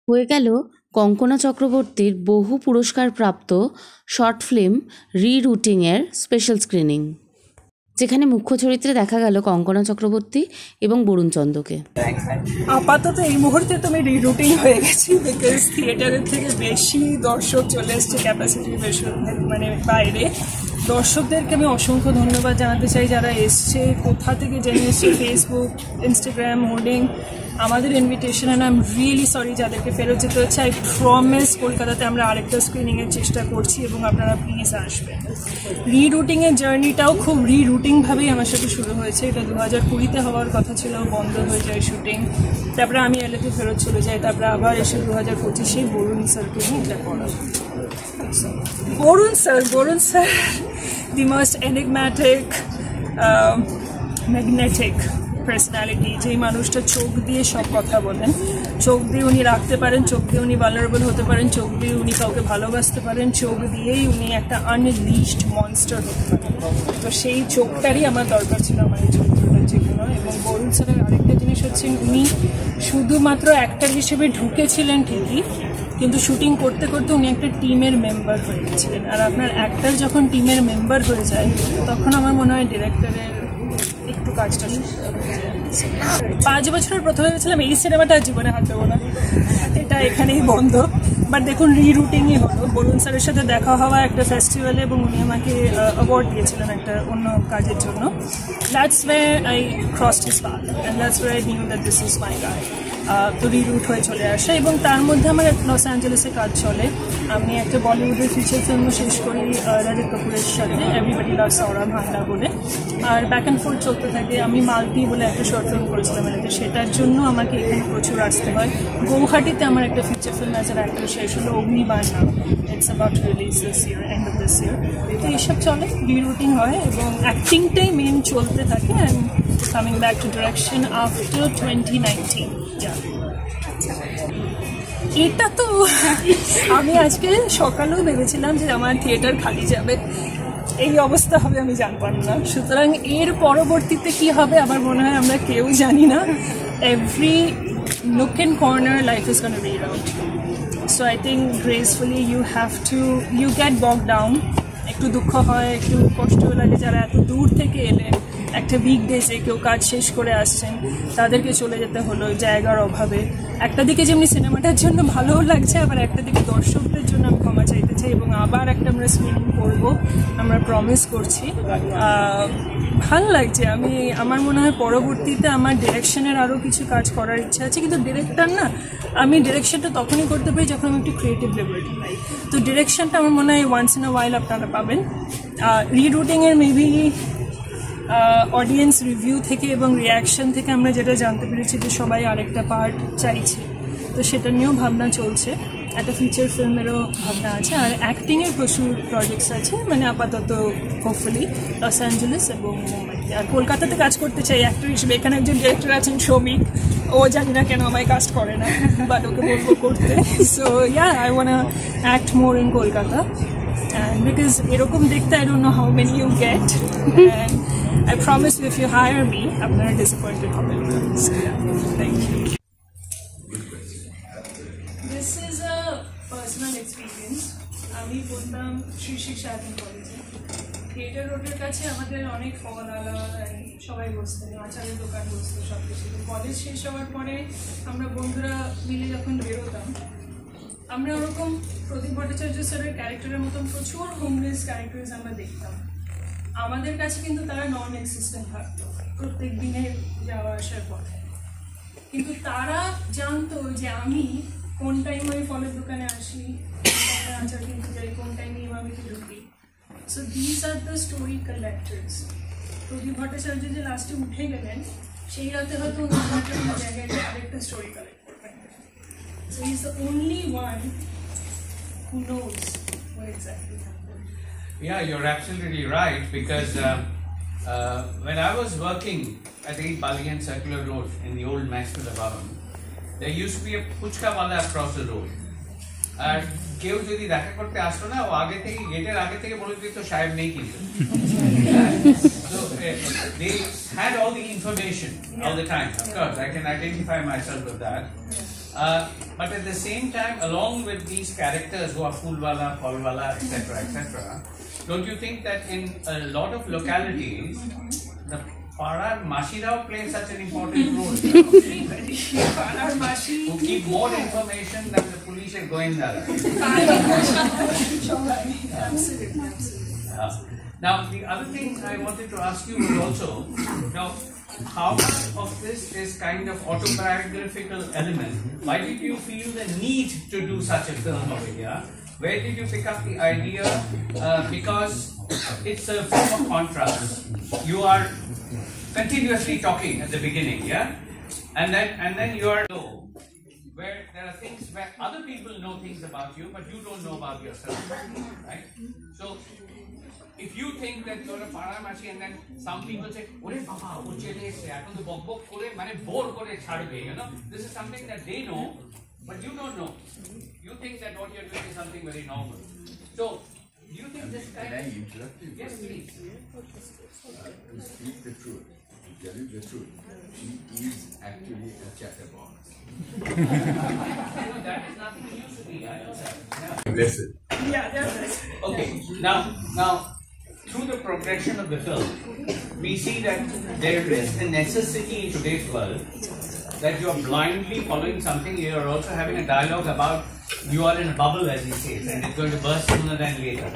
হয়ে গেল কঙ্কনা চক্রবর্তীর বহু পুরস্কারপ্রাপ্ত শর্ট ফিল্ম রিরুটিংয়ের স্পেশাল স্ক্রিনিং, যেখানে মুখ্য চরিত্রে দেখা গেল কঙ্কনা চক্রবর্তী এবং বরুণ চন্দ্রকে। আপাতত এই মুহূর্তে তো আমি রিরুটিং হয়ে গেছি, বিকজ থিয়েটারের থেকে বেশি দর্শক চলে এসছে ক্যাপাসিটির বেশি, মানে বাইরে। দর্শকদেরকে আমি অসংখ্য ধন্যবাদ জানাতে চাই যারা এসছে, কোথা থেকে জেনে এসছে, ফেসবুক, ইনস্টাগ্রাম, হোর্ডিং, আমাদের invitation. And I am really sorry যাদেরকে ফেরত যেতে হচ্ছে। আই প্রমিস কলকাতাতে আমরা আরেকটা স্ক্রিনিংয়ের চেষ্টা করছি এবং আপনারা প্লিজ আসবেন। রিরুটিংয়ের জার্নিটাও খুব রিরুটিংভাবেই আমার সাথে শুরু হয়েছে। এটা 2020-তে হওয়ার কথা ছিল, বন্ধ হয়ে যায় শুটিং, তারপরে আমি এলাতে ফেরত চলে যাই, তারপরে আবার এসে 2025-এ বরুণ স্যারকে নিয়ে এটা করা। Barun sir the most enigmatic, magnetic personality, যেই মানুষটা চোখ দিয়ে সব কথা বলেন, চোখ দিয়ে উনি রাখতে পারেন, চোখ দিয়ে উনি ভালনারেবল হতে পারেন, চোখ দিয়ে উনি কাউকে ভালোবাসতে পারেন, চোখ দিয়েই উনি একটা আনলিশড মনস্টার হতে পারেন। তো সেই চোখটারই আমার দরকার ছিল আমার এই চরিত্রটার জন্য। এবং বরুণ স্যারের আরেকটা জিনিস হচ্ছে, উনি শুধুমাত্র অ্যাক্টর হিসেবে ঢুকেছিলেন ঠিকই, কিন্তু শুটিং করতে করতে উনি একটা টিমের মেম্বার হয়ে গেছিলেন। আর আপনার অ্যাক্টর যখন টিমের মেম্বার হয়ে যায়, তখন আমার মনে হয় ডিরেক্টরের একটু কাজটা 5 বছরের প্রথমে ভেবেছিলাম এই সিনেমাটা জীবনে হাত দেবো না, এটা এখানেই বন্ধ। বাট দেখুন রিরুটিংই হলো। বরুণ স্যারের সাথে দেখা হওয়া একটা ফেস্টিভ্যালে, এবং উনি আমাকে অ্যাওয়ার্ড দিয়েছিলেন একটা অন্য কাজের জন্য। That's where I crossed his path and that's where I knew that this is my guy. তো রিরুট হয়ে চলে আসে, এবং তার মধ্যে আমার লস অ্যাঞ্জেলেসে কাজ চলে। আমি একটা বলিউডের ফিচার ফিল্মও শেষ করি রাজীব কাপুরের সাথে, এভরিবডি লাভস আওরা ভান্ডা বলে। আর ব্যাক অ্যান্ড ফোর্থ চলতে থাকে। আমি মালতি বলে একটা শর্ট ফিল্ম করেছিলাম এলাতে, সেটার জন্য আমাকে এখানে প্রচুর আসতে হয়। গৌহাটিতে আমার একটা feature film as an actor শেষ হলো, অগ্নিবাণ নাম, it's about to release this year, end of this year. তো এইসব চলে, রিরুটিং হয়, এবং অ্যাক্টিংটাই মেন চলতে থাকে। And coming back to direction after 2019। এটা তো আমি আজকে সকালেও ভেবেছিলাম যে আমার থিয়েটার খালি যাবে, এই অবস্থা হবে আমি জানতাম না। সুতরাং এর পরবর্তীতে কি হবে আমার মনে হয় আমরা কেউ জানি না। Every nook and corner life is going to reroute. So I think gracefully you get bogged down. একটু দুঃখ হয়, একটু কষ্ট লাগে যারা এত দূর থেকে এলেন, একটা উইকডেজে কেউ কাজ শেষ করে আসছেন, তাদেরকে চলে যেতে হলো জায়গার অভাবে। একটা দিকে যেমনি সিনেমাটার জন্য ভালোও লাগছে, আবার একটা দিকে দর্শকদের জন্য আমি ক্ষমা চাইতে চাই। এবং আবার একটা আমরা স্ক্রিনিং করবো, আমরা প্রমিস করছি। ভালো লাগছে। আমার মনে হয় পরবর্তীতে আমার ডিরেকশনের আরও কিছু কাজ করার ইচ্ছা আছে, কিন্তু ডিরেক্টর না, আমি ডিরেকশনটা তখনই করতে পারি যখন আমি একটু ক্রিয়েটিভ লিবার্টি পাই। তো ডিরেকশনটা আমার মনে হয় ওয়ান্স ইন আ ওয়াইল আপনারা পাবেন। রিরুটিংয়ের মেবি অডিয়েন্স রিভিউ থেকে এবং রিয়াকশন থেকে আমরা যেটা জানতে পেরেছি যে সবাই আরেকটা পার্ট চাইছে, তো সেটা নিয়েও ভাবনা চলছে। একটা ফিচার ফিল্মেরও ভাবনা আছে, আর অ্যাক্টিংয়ের প্রচুর প্রজেক্টস আছে। মানে আপাতত হোপফুলি লস অ্যাঞ্জেলেস এবং মুম্বাইতে। আর কলকাতাতে কাজ করতে চাই অ্যাক্টর হিসেবে। এখানে একজন ডিরেক্টর আছেন সৌমিক, ও জানি না কেন আমায় কাস্ট করে না, বাট ওকে বলবো করতে। So yeah, I want act more in Kolkata, and because এরকম দেখতে I don't know how many you get, and I promise you if you hire me আপনারা disappointed হবেন না. Thank you. This is a personal experience. আমি পড়তাম শ্রী শ্রী সাধন কলেজে, theatre রোডের কাছে আমাদের অনেক ফল আলা, সবাই বসতেন, আচারের দোকান বসতো, সব কিছু। কলেজ শেষ হওয়ার পরে আমরা বন্ধুরা মিলে যখন বেরোতাম, আমরা ওরকম প্রদীপ ভট্টাচার্য স্যারের ক্যারেক্টারের মতন প্রচুর হোমলেস ক্যারেক্টার্স আমরা দেখতাম। আমাদের কাছে কিন্তু তারা নন এক্সিস্টেন্ট থাকতো প্রত্যেক দিনের যাওয়া আসার পথে, কিন্তু তারা জানতো যে আমি কোন টাইমে ওই ফলের দোকানে আসি, কোন টাইমে আচার কিনতে যাই, কোন টাইমে ইমামিতে ঢুকি। So this are the story collectors. Pradip Bhattacharya যে লাস্টে উঠে গেলেন, সেই রাতে হয়তো অন্য জায়গায় আরেকটা story collect. So he's the only one who knows what exactly happened. Yeah, you're absolutely right, because when I was working at 8 Baligan Circular Road in the old Maxwell Bhavan, there used to be a puchka wala across the road. আর কেউ যদি দেখা করতে আসতো না, ও আগে থেকে গেটের আগে থেকে বলে দিত সাহেব নেই কিন্তু। So they had all the information all the time. Of course, I can identify myself with that. But at the same time, along with these characters who are Phoolwala, Phalwala, etc., etc., don't you think that in a lot of localities, the Parar Mashirao plays such an important role? Parar Mashi Who keep more information than the police are going there. Now, the other thing I wanted to ask you was also, now, how much of this is kind of autobiographical element? Why did you feel the need to do such a film over here? Where did you pick up the idea? Because it's a form of contrast. You are continuously talking at the beginning, yeah? And then you are low, where there are things where other people know things about you, but you don't know about yourself, right? So, if you think that you're a Paramashi and then some people say, "Ore baba, wo chele eshe, ekhon to bok bok kore mane bore kore chhadbe," you know, this is something that they know, but you don't know. You think that what you're doing is something very normal. So, do you think this kind? Can I interrupt you? Yes, please. To speak the truth, to tell you the truth, she is actually a chatterbox. No, that is nothing new to me. I know that. Yeah. Bless it. yeah, that's Okay, now, through the progression of the film, we see that there is a necessity in today's world that you are blindly following something. You are also having a dialogue about you are in a bubble, as he says, and it's going to burst sooner than later.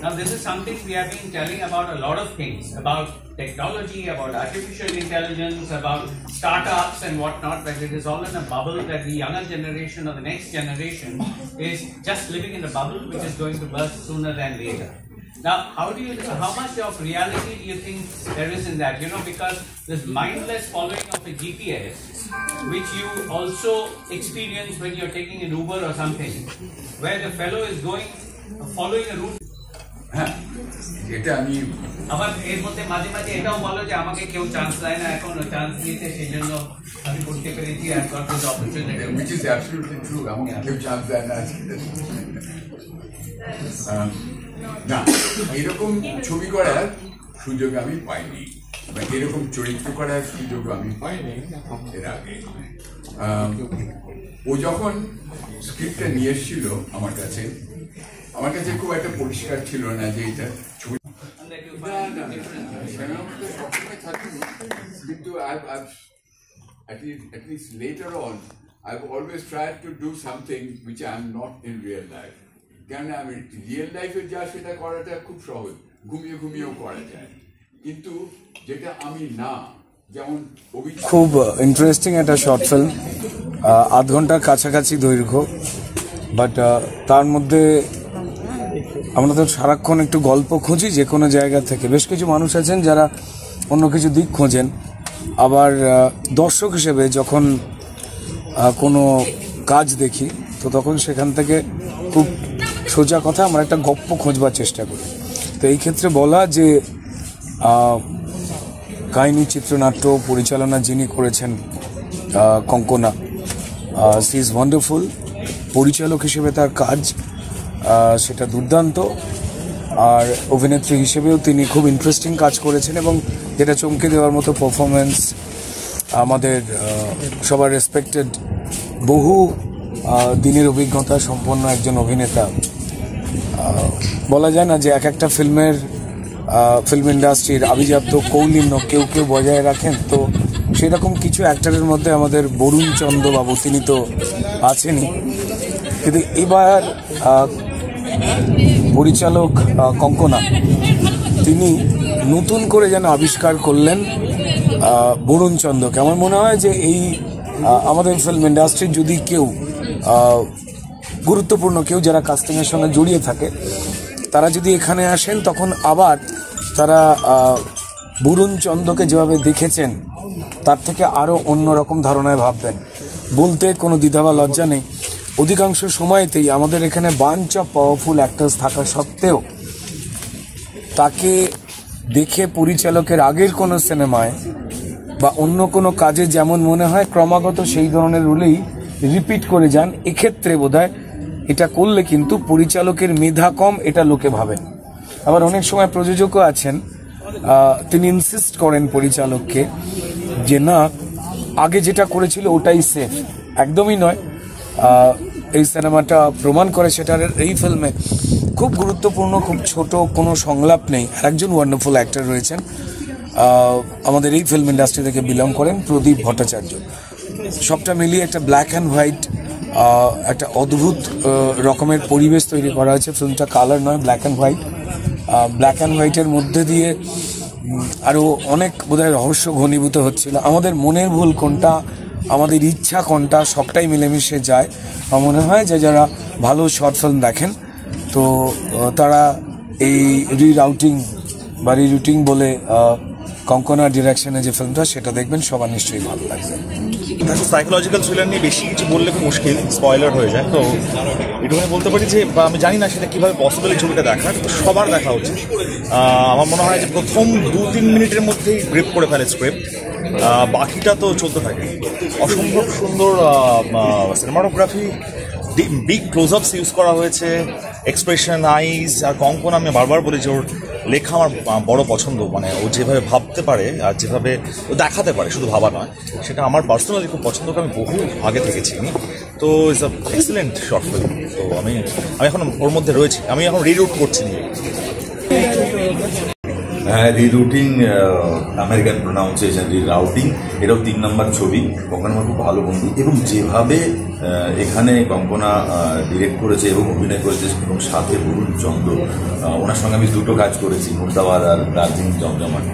Now, this is something we have been telling about a lot of things, about technology, about artificial intelligence, about startups and whatnot, that it is all in a bubble, that the younger generation or the next generation is just living in a bubble which is going to burst sooner than later. Now, how much of reality do you think there is in that? You know, because this mindless following of a GPS, which you also experience when you're taking an Uber or something, where the fellow is following a route. হ্যাঁ, এটা আমি আবার এর মধ্যে মাঝে মাঝে এটাও বলো যে আমাকে কেউ চান্স দেয় না, এখনো চান্স দিয়েছে, সেই জন্য আমি করতে পেরেছি, আর got this opportunity. which is absolutely true. আমাকে কেউ চান্স দেয় না আজকে। না, এরকম ছবি করার সুযোগ আমি পাইনি, বা এরকম চরিত্র করার সুযোগ আমি পাইনি এর আগে। ও যখন স্ক্রিপ্টটা নিয়ে এসেছিল আমার কাছে খুব একটা পরিষ্কার ছিল না যে এটা ছবি, কিন্তু at least later on I've always tried to do something which I am not in real life. কেন আমি রিয়েল লাইফে যা সেটা করাটা খুব সহজ, ঘুমিয়েও করা যায়, কিন্তু যেটা আমি না, যেমন খুব ইন্টারেস্টিং একটা শর্ট ফিল্ম, আধ ঘন্টার কাছাকাছি দৈর্ঘ্য, বাট তার মধ্যে আমরা তো সারাক্ষণ একটু গল্প খুঁজি যে কোনো জায়গা থেকে। বেশ কিছু মানুষ আছেন যারা অন্য কিছু দিক খোঁজেন, আবার দর্শক হিসেবে যখন কোনো কাজ দেখি তো তখন সেখান থেকে খুব সোজা কথা আমরা একটা গপ্প খোঁজবার চেষ্টা করি। তো এই ক্ষেত্রে বলা যে কাহিনী, চিত্রনাট্য, পরিচালনা যিনি করেছেন কঙ্কনা, সি ইজ ওয়ান্ডারফুল। পরিচালক হিসেবে তার কাজ সেটা দুর্দান্ত, আর অভিনেত্রী হিসেবেও তিনি খুব ইন্টারেস্টিং কাজ করেছেন, এবং যেটা চমকে দেওয়ার মতো পারফরমেন্স। আমাদের সবার রেসপেক্টেড, বহু দিনের অভিজ্ঞতা সম্পন্ন একজন অভিনেতা। বলা যায় না যে এক একটা ফিল্ম ইন্ডাস্ট্রির আভিজাত্য কৌলিন্য কেউ বজায় রাখেন, তো সেরকম কিছু অ্যাক্টরের মধ্যে আমাদের বরুণ চন্দ্রবাবু, তিনি তো আছেনই, কিন্তু এবার পরিচালক কঙ্কনা তিনি নতুন করে যেন আবিষ্কার করলেন বরুণ চন্দ্রকে। আমার মনে হয় যে এই আমাদের ফিল্ম ইন্ডাস্ট্রির যদি কেউ গুরুত্বপূর্ণ কেউ যারা কাস্টিংয়ের সঙ্গে জড়িয়ে থাকে, তারা যদি এখানে আসেন তখন আবার তারা বরুণ চন্দ্রকে যেভাবে দেখেছেন তার থেকে আরও অন্যরকম ধারণায় ভাববেন। বলতে কোনো দ্বিধা বা লজ্জা নেই, অধিকাংশ সময়তেই আমাদের এখানে বাঞ্চ অফ পাওয়ারফুল অ্যাক্টার্স থাকা সত্ত্বেও তাকে দেখে পরিচালকের আগের কোনো সিনেমায় বা অন্য কোনো কাজে যেমন মনে হয় ক্রমাগত সেই ধরনের রোলেই রিপিট করে যান। এক্ষেত্রে বোধহয় এটা করলে কিন্তু পরিচালকের মেধা কম, এটা লোকে ভাবেন। আবার অনেক সময় প্রযোজকও আছেন, তিনি ইনসিস্ট করেন পরিচালককে যে না, আগে যেটা করেছিল ওটাই সেফ। একদমই নয়, এই সিনেমাটা প্রমাণ করে। সেটার এই ফিল্মে খুব গুরুত্বপূর্ণ, খুব ছোট কোনো সংলাপ নেই, আর একজন ওয়ান্ডারফুল অ্যাক্টর রয়েছেন আমাদের এই ফিল্ম ইন্ডাস্ট্রি থেকে বিলং করেন, প্রদীপ ভট্টাচার্য। সবটা মিলিয়ে একটা ব্ল্যাক অ্যান্ড হোয়াইট একটা অদ্ভুত রকমের পরিবেশ তৈরি করা হয়েছে। ফিল্মটা কালার নয়, black and white. Black and হোয়াইটের মধ্যে দিয়ে আরও অনেক বোধহয় রহস্য ঘনীভূত হচ্ছিল। আমাদের মনের ভুল কোনটা, আমাদের ইচ্ছা কোনটা, সবটাই মিলেমিশে যায়। আমার মনে হয় যে যারা ভালো শর্ট ফিল্ম দেখেন তো তারা এই রিরুটিং বলে কঙ্কনা ডিরেকশনে যে ফিল্মটা সেটা দেখবেন, সবার নিশ্চয়ই ভালো লাগবে। সাইকোলজিক্যাল থ্রিলার নিয়ে বেশি কিছু বললে খুব মুশকিল, স্পয়লার হয়ে যায়। তো এটুখানে বলতে পারি যে আমি জানি না সেটা কীভাবে পসিবল এই ছবিটা দেখার, সবার দেখা উচিত। আমার মনে হয় যে প্রথম 2-3 মিনিটের মধ্যেই গ্রিপ করে ফেলে স্ক্রিপ্ট, বাকিটা তো চলতে থাকে। অসম্ভব সুন্দর সিনেমাটোগ্রাফি, বিগ ক্লোজ আপস ইউজ করা হয়েছে, এক্সপ্রেশন, আইজ। আর কঙ্কনা আমি বারবার বলি যে ওর লেখা আমার বড় পছন্দ। মানে ও যেভাবে ভাবতে পারে আর যেভাবে ও দেখাতে পারে, শুধু ভাবা নয়, সেটা আমার পার্সোনালি খুব পছন্দ করে। আমি বহু আগে থেকে চিনি। তো it's a excellent short film. তো আমি এখন ওর মধ্যে রয়েছি, আমি এখন রিরুট করছি নিয়ে। হ্যাঁ, রিরুটিং, আমেরিকান প্রোনাউন্সিয়েশন, রিরাউটিং, এটাও 3 নম্বর ছবি। কঙ্কনা আমার খুব ভালো বন্ধু, এবং যেভাবে এখানে কঙ্কনা ডিরেক্ট করেছে এবং অভিনয় করেছে, এবং সাথে বরুণ চন্দ্র, ওনার সঙ্গে আমি 2টো কাজ করেছি, মুর্দাবাদ আর দার্জিলিং জমজমাট,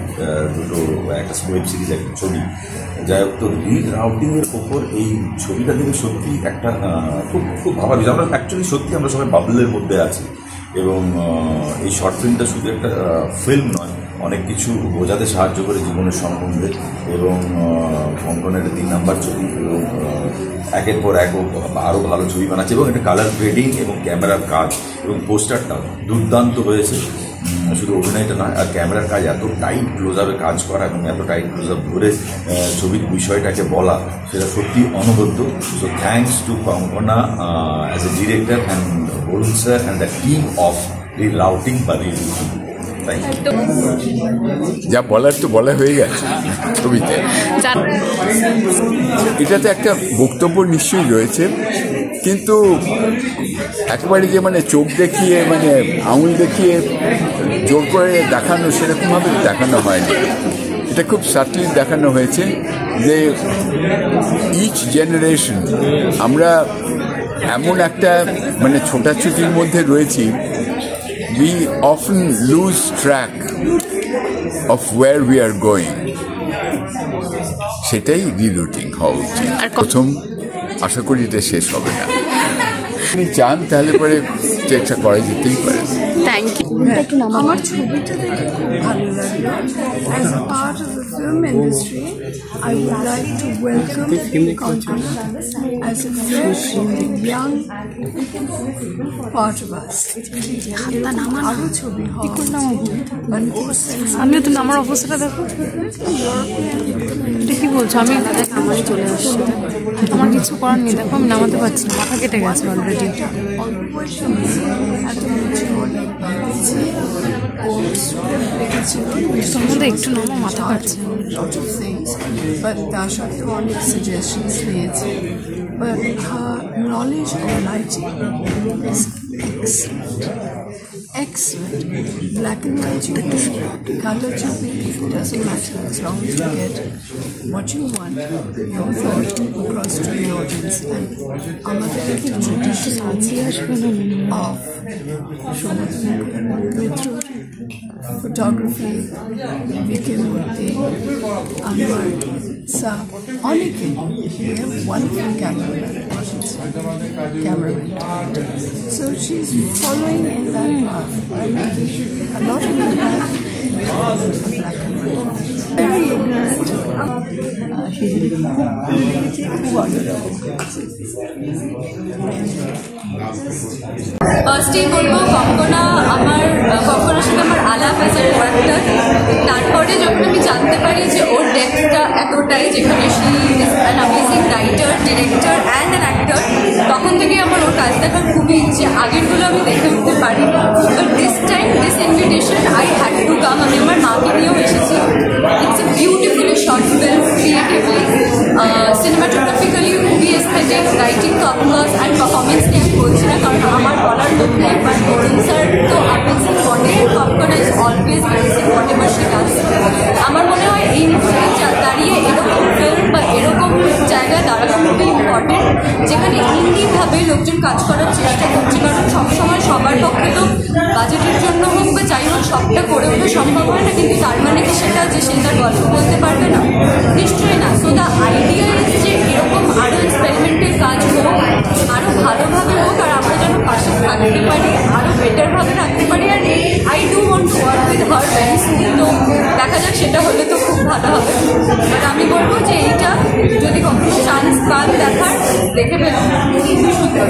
2টো একটা ওয়েব সিরিজ, একটা ছবি। যাই হোক, তো রিরাউটিংয়ের ওপর এই ছবিটা দেখে সত্যি একটা খুব খুব ভাবা বিষয়। আমরা অ্যাকচুয়ালি সত্যি আমরা সবাই বাবলের মধ্যে আছি, এবং এই শর্ট ফিল্মটা শুধু একটা ফিল্ম নয়, অনেক কিছু বোঝাতে সাহায্য করে জীবনের সম্বন্ধে। এবং কঙ্কনা একটা 3 নম্বর ছবি, এবং একের পর এক আরও ভালো ছবি বানাচ্ছে, এবং একটা কালার গ্রেডিং এবং ক্যামেরার কাজ এবং পোস্টারটাও দুর্দান্ত হয়েছে। শুধু অভিনয়টা নয়, আর ক্যামেরার কাজ, এত টাইট ক্লোজ আপে কাজ করা এবং এত টাইট ক্লোজ আপ ধরে ছবির বিষয়টাকে বলা, সেটা সত্যি অনবদ্য। So thanks to Konkona as a director and Barun sir and the team of rerouting বা রিরুটিং। যা বলার তো বলা হয়ে গেছে ছবিতে। এটাতে একটা বক্তব্য নিশ্চয়ই রয়েছে, কিন্তু একেবারে যে মানে চোখ দেখিয়ে, মানে আঙুল দেখিয়ে জোর করে দেখানো, সেরকমভাবে দেখানো হয়নি। এটা খুব সাটলি দেখানো হয়েছে যে ইচ জেনারেশন আমরা এমন একটা মানে ছোটাছুটির মধ্যে রয়েছি, we often lose track of where we are going. সেটাই রিরুটিং হওয়া উচিত। প্রথম আশা করি এটা শেষ হবে না। আপনি চান তাহলে পরে চেষ্টা করা যেতেই পারে। Thank you. আমার ছবিটা দেখে খুব ভালো লাগলো। As a part of the film industry, I would like to welcome Kongana as a fresh, young part of us. আরো ছবি আমিও তো আমার অবস্থাটা দেখো, এটা কি বলছো? আমি নামাই চলে আসছি, আমার কিছু করার নেই। দেখো আমি নামাতে পারছি না, মাথা কেটে গেছে অলরেডি। সম্বন্ধে একটু নামা, মাথা কাটছে। But তার সাথে অনেক suggestions দিয়েছে, but her knowledge of lighting is excellent. Excellent. Black and white, color chopping, it doesn't matter as long as you get what you want, your thought across to the audience. And আমাদের tradition of Mitra photography, Vikim Murthy, Anwar, Sa, অনেকে, we have wonderful cameraman. So she's following in that path. A lot of people have black and white. Very ignorant. ফার্স্টেই বলবো কঙ্কনার সাথে আমার আলাপ as a character. তারপরে যখন আমি জানতে পারি যে ওর ডেপথটা এতটাই, যেখানে she is an amazing writer, director and an actor, তখন থেকে আমার ওর কাজ দেখার খুবই ইচ্ছে। আগেরগুলো আমি দেখে উঠতে পারি, but this time this invitation I had to come. আমি আমার মাকে নিয়েও এসেছি। It's a beautifully short film, creatively, cinematographically খুবই এস্থেটিক, রাইটিং তো অফকোর্স অ্যান্ড পারফরমেন্স নিয়ে আমি বলছি না, কারণ আমার বলার লোক নেই, বাট অরুণ স্যার তো অ্যামেজিং বটে, কঙ্কনা ইজ অলওয়েজ অ্যামেজিং বটে বা সে ডান্স। আমার মনে হয় এই মুহূর্তে দাঁড়িয়ে এরকম ফিল্ম বা এরকম জায়গায় দাঁড়ানো খুবই ইম্পর্টেন্ট, যেখানে ইন্ডিভাবে লোকজন কাজ করার চেষ্টা করছে, কারণ সবসময় সবার পক্ষে তো বাজেটের জন্য হোক বা যাই হোক সবটা করে ওঠা সম্ভব হয় না, কিন্তু তার মানে কি সেটা যে সে তার গল্প বলতে পারবে না? নিশ্চয়ই না। সো দ্য আইডিয়া ইজ যে এরকম আরও এক্সপেরিমেন্টের কাজ হোক, আরও ভালোভাবে হোক, আর আমরা যেন পাশে থাকতে পারি, আরও বেটারভাবে রাখতে পারি। আর I do want to work with her very soon, তো দেখা যাক, সেটা হলে তো খুব ভালো হবে। বাট আমি বলবো যে এইটা যদি কখনো চান্স পান দেখার, দেখে ফেলুন, খুবই সুন্দর।